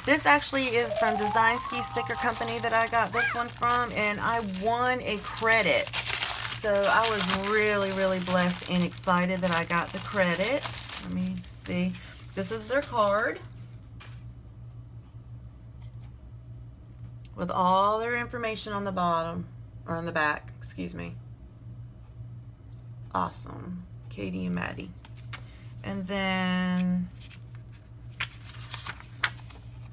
This actually is from DesignSki Sticker Company that I got this one from, and I won a credit. So I was really, really blessed and excited that I got the credit. Let me see. This is their card with all their information on the bottom, or on the back, excuse me. Awesome. Katie and Maddie. And then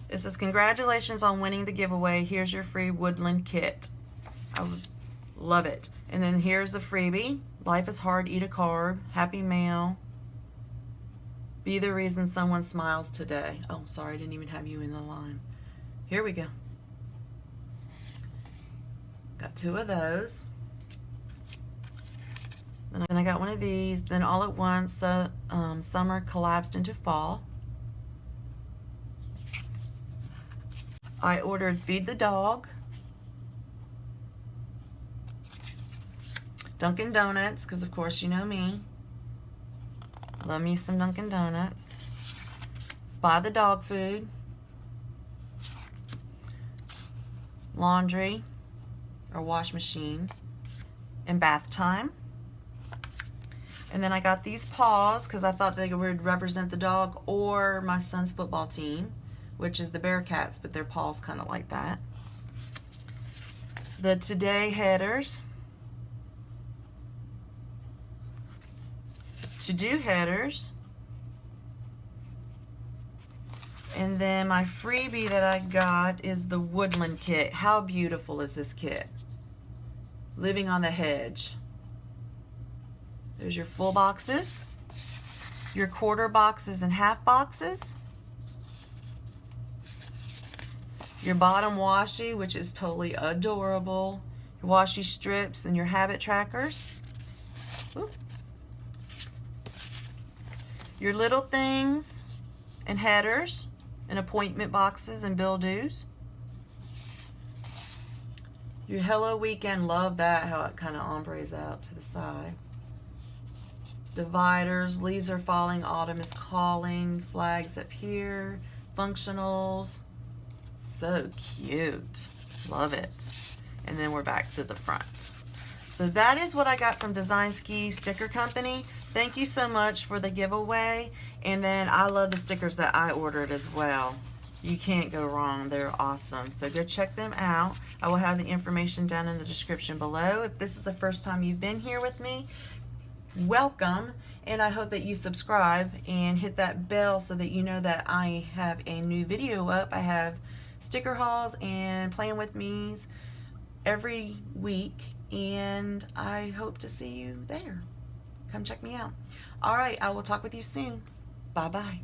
it says, congratulations on winning the giveaway. Here's your free woodland kit. I would love it. And then here's the freebie. Life is hard, eat a carb. Happy mail. Be the reason someone smiles today. Oh, sorry, I didn't even have you in the line. Here we go. Got 2 of those. Then I got one of these. Then all at once, summer collapsed into fall. I ordered Feed the Dog, Dunkin' Donuts, because of course you know me. Love me some Dunkin' Donuts. Buy the dog food. Laundry or wash machine. And bath time. And then I got these paws because I thought they would represent the dog or my son's football team, which is the Bearcats, but their paws kind of like that. The Today headers. To-do headers. And then my freebie that I got is the woodland kit. How beautiful is this kit? Living on the hedge. There's your full boxes, your quarter boxes and half boxes, your bottom washi, which is totally adorable, your washi strips and your habit trackers. Ooh. Your little things and headers and appointment boxes and bill dues. Your Hello Weekend, love that, how it kind of ombres out to the side. Dividers, leaves are falling, autumn is calling, flags up here, functionals. So cute. Love it. And then we're back to the front. So that is what I got from DesignSki Sticker Company. Thank you so much for the giveaway. And then I love the stickers that I ordered as well. You can't go wrong. They're awesome. So go check them out. I will have the information down in the description below. If this is the first time you've been here with me, welcome. And I hope that you subscribe and hit that bell so that you know that I have a new video up. I have sticker hauls and playing with me's every week, and I hope to see you there. Come check me out. All right, I will talk with you soon. Bye-bye.